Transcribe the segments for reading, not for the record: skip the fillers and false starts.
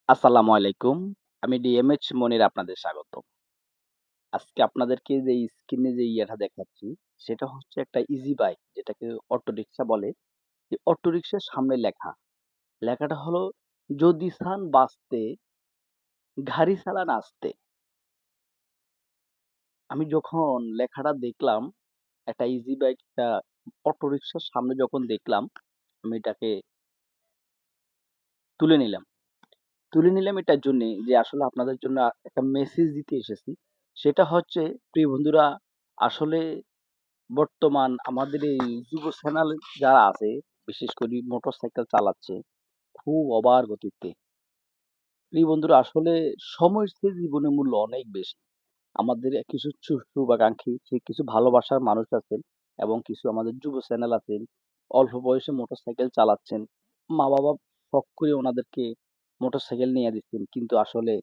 আসসালামু আলাইকুম। আমি ডিএমএইচ মনির আপনাদের স্বাগতম। আজকে আপনাদেরকে যে স্ক্রিনে যে ইয়েটা দেখাচ্ছি, সেটা হচ্ছে একটা ইজি বাইক যেটাকে অটোরিকশা বলে। এই অটোরিকশার সামনে লেখা। লেখাটা হলো যদি চান বাঁচতে, গাড়ি চালান আস্তে। আমি যখন লেখাটা দেখলাম, একটা ইজি বাইক একটা অটোরিকশার সামনে যখন দেখলাম, আমি এটাকে তুলে নিলাম। তুলে নিলাম এটার জন্যে যে আসলে আপনাদের জন্য একটা মেসেজ দিতে এসেছি। সেটা হচ্ছে প্রিয় বন্ধুরা আসলে বর্তমান আমাদের এই যুব সেনাল যারা আছে, বিশেষ করে মোটরসাইকেল চালাচ্ছে খুব অবার গতিতে। এই বন্ধুরা আসলে সময়ের চেয়ে জীবনের মূল্য অনেক বেশি। আমাদের কিছু শুভাকাঙ্ক্ষী সে কিছু ভালোবাসার মানুষ আছেন এবং কিছু আমাদের যুব চ্যানেল আছেন। অল্প বয়সে মোটরসাইকেল চালাচ্ছেন। মা-বাবা শখ করে ওনাদেরকে মোটরসাইকেল নিয়ে দিচ্ছেন। কিন্তু আসলে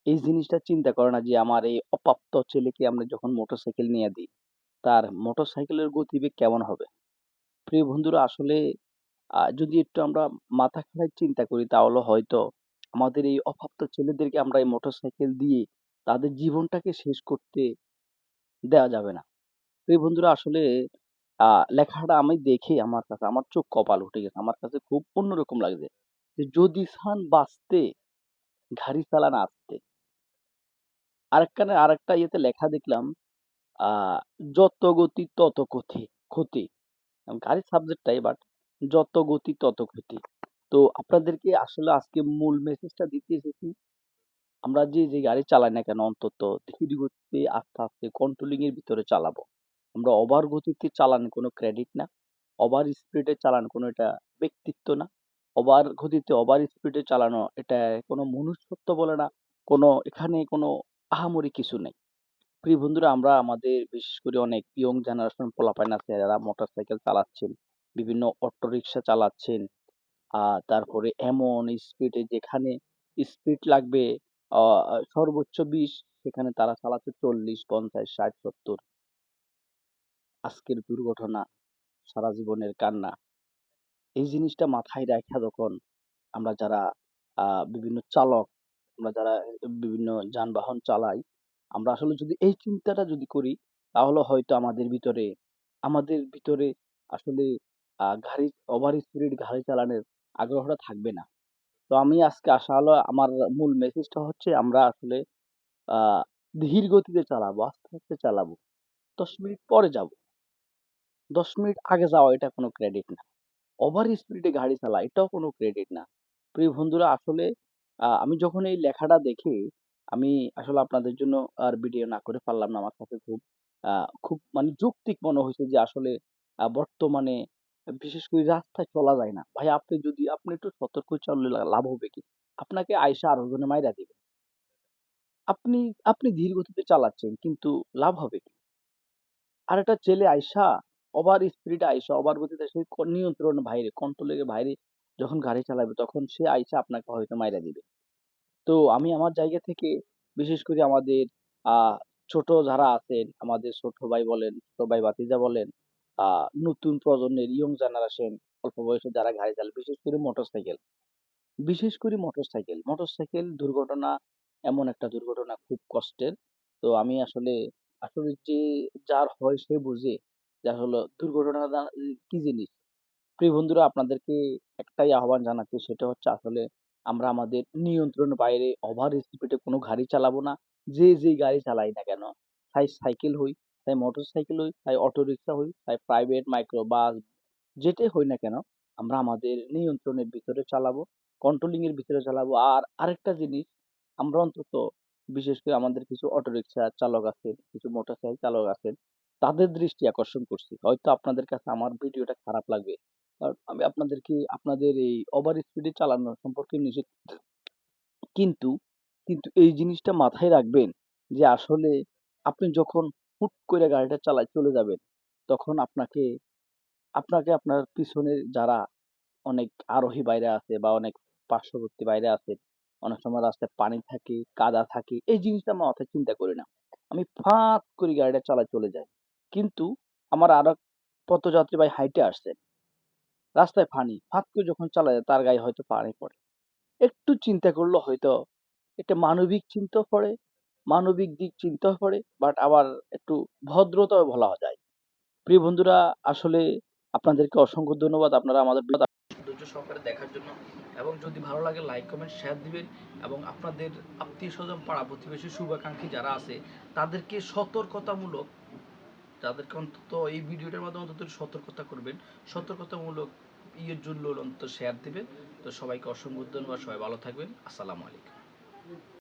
এই জিনিসটা চিন্তা করে না যে আমার এই অপ্রাপ্ত ছেলেকে আমরা যখন মোটরসাইকেল নিয়ে দিই, তার মোটরসাইকেলের গতিবেগ কেমন হবে? প্রিয় বন্ধুরা আসলে যদি একটু আমরা মাথা খাটাই চিন্তা করি তাহলে হয়তো আমাদের এই অপ্রাপ্ত ছেলেদেরকে আমরা এই মোটরসাইকেল দিয়ে তাদের জীবনটাকে শেষ করতে দেওয়া যাবে না। প্রিয় বন্ধুরা আসলে আ লেখাটা আমি দেখে আমার কাছে আমার চোখ কপাল উঠে গেছে। আমার কাছে খুব অন্যরকম লাগছে। যে যদি চান বাঁচতে, গাড়ি চালান আস্তে। আরেকটা ইয়েতে লেখা দেখলাম আ যত গতি তত ক্ষতি। গাড়ির সাবজেক্টটাই বাট যত গতি তত ক্ষতি। তো আপনাদেরকে আসলে আজকে মূল মেসেজটা দিতে এসেছি। আমরা যে গাড়ি চালাই না কেন অন্তত ধীর গতিতে আস্তে, আস্তে কন্ট্রোলিং এর ভিতরে চালাবো। আমরা ওভার গতিতে চালান কোনো ক্রেডিট না। ওভার স্পিডে চালান কোনো এটা ব্যক্তিত্ব না। ওভার গতিতে ওভার স্পিডে চালানো এটা কোনো মনুষ্যত্ব বলে না। এখানে কোনো আহামরি কিছু নেই। প্রিয় বন্ধুরা আমরা আমাদের বিশেষ করে অনেক ইয়ং জেনারেশন পোলাপাইন আছে যারা মোটরসাইকেল চালাচ্ছেন, বিভিন্ন অটোরিকশা চালাচ্ছেন। তারপরে এমন স্পিডে যেখানে স্পিড লাগবে আ সর্বোচ্চ ২০ সেখানে তারা চালাচ্ছে ৪০, ৫০, ৬০, ৭০। আজকের দুর্ঘটনা, সারা জীবনের কান্না। এই জিনিসটা মাথায় রাইখা যখন আমরা যারা আ বিভিন্ন চালক, আমরা যারা বিভিন্ন যানবাহন চালাই, আমরা আসলে যদি এই চিন্তাটা যদি করি, তাহলে হয়তো আমাদের ভিতরে আসলে গাড়ি ওভার স্পিড গাড়ি চালানোর আগ্রহটা থাকবে না। তো আমি আজকে আসা হলো আমার মূল মেসেজটা হচ্ছে আমরা আসলে আ ধীর গতিতে চালাবো, আস্তে, আস্তে চালাবো। ১০ মিনিট পরে যাবো। ১০ মিনিট আগে যাওয়া এটা কোনো ক্রেডিট না। ওভার স্পিডে গাড়ি চালায় এটাও কোনো ক্রেডিট না। প্রিয় বন্ধুরা আসলে আমি যখন এই লেখাটা দেখি, আমি আসলে আপনাদের জন্য আর ভিডিও না করে পারলাম না। আমার কাছে আ খুব মানে যৌক্তিক মনে হইছে যে আসলে বর্তমানে বিশেষ করে রাস্তায় চলা যায় না। ভাই আপনি একটু সতর্ক চললে লাভ হবে কি? আপনাকে আইসা আরো জনে মাইরা দিবে। আপনি আপনি ধীর গতিতে চালাচ্ছেন কিন্তু লাভ হবে কি? আরেকটা ছেলে আইসা ওভার স্পিড আইসা ওভার গতিতে সে নিয়ন্ত্রণের বাইরে, কন্ট্রোলের বাইরে যখন গাড়ি চালাবে তখন সে আইসা আপনাকে হয়তো মাইরা দিবে। তো আমি আমার জায়গা থেকে বিশেষ করে আমাদের আ ছোট যারা আছেন, আমাদের ছোট ভাই বলেন, ছোট ভাই ভাতিজা বলেন, আ নতুন প্রজন্মের ইয়ং জেনারেশন অল্প বয়সে যারা গাড়ি চালায়, বিশেষ করে মোটরসাইকেল। মোটরসাইকেল দুর্ঘটনা এমন একটা দুর্ঘটনা খুব কষ্টের। তো আমি আসলে যার হয় সে বুঝে যে আসলে দুর্ঘটনাটা কি জিনিস। প্রিয় বন্ধুরা আপনাদেরকে একটাই আহ্বান জানাচ্ছি সেটা হচ্ছে আসলে আমরা আমাদের নিয়ন্ত্রণের বাইরে ওভার স্পিডে কোনো গাড়ি চালাবো না। যেই গাড়ি চালাই না কেন, চাই সাইকেল হই, চাই মোটরসাইকেল হই, চাই অটোরিকশা হই, চাই প্রাইভেট মাইক্রো বাস যেটাই হই না কেন, আমরা আমাদের নিয়ন্ত্রণের ভিতরে চালাবো, কন্ট্রোলিং এর ভিতরে চালাবো। আর আরেকটা জিনিস আমরা অন্তত বিশেষ করে আমাদের কিছু অটোরিকশা চালক আছেন, কিছু মোটরসাইকেল চালক আছেন, তাদের দৃষ্টি আকর্ষণ করছি। হয়তো আপনাদের কাছে আমার ভিডিওটা খারাপ লাগবে। কারণ আমি আপনাদেরকে আপনাদের এই ওভার স্পিডে চালানো সম্পর্কে নিষেধ কিন্তু, কিন্তু এই জিনিসটা মাথায় রাখবেন যে আসলে আপনি যখন হুট করে গাড়িটা চালায় চলে যাবেন, তখন আপনাকে আপনার পিছনের যারা অনেক আরোহী বাইরে আছে বা অনেক পার্শ্ববর্তী বাইরে আছে, অনেক সময় রাস্তায় পানি থাকে, কাদা থাকে। এই জিনিসটা আমার মাথায় চিন্তা করি না। আমি ফাঁত করে গাড়িটা চালায় চলে যাই। কিন্তু আমার আরেক পথযাত্রী ভাই হাইটে আসছে। রাস্তায় পানি। ফাঁত করে যখন চালায় তার গায়ে হয়তো পানি পড়ে। একটু চিন্তা করলে হয়তো একটা মানবিক চিন্তা পড়ে, মানবিক দিক চিন্তা পড়ে, বাট আবার একটু ভদ্রতাও বলা যায়। প্রিয় বন্ধুরা, আসলে আপনাদেরকে অসংখ্য ধন্যবাদ আপনারা আমাদের ধৈর্য সহকারে দেখার জন্য। এবং যদি ভালো লাগে লাইক কমেন্ট শেয়ার দিবেন, এবং আপনাদের আত্মীয় স্বজন পাড়া প্রতিবেশী শুভাকাঙ্ক্ষী যারা আছে তাদেরকে সতর্কতামূলক, তাদেরকে অন্তত এই ভিডিওটার মাধ্যমে অন্তত সতর্কতা করবেন, সতর্কতামূলক ইয়ের জন্য অন্তত শেয়ার দিবেন। তো সবাইকে অসংখ্য ধন্যবাদ, সবাই ভালো থাকবেন, আসসালামু আলাইকুম।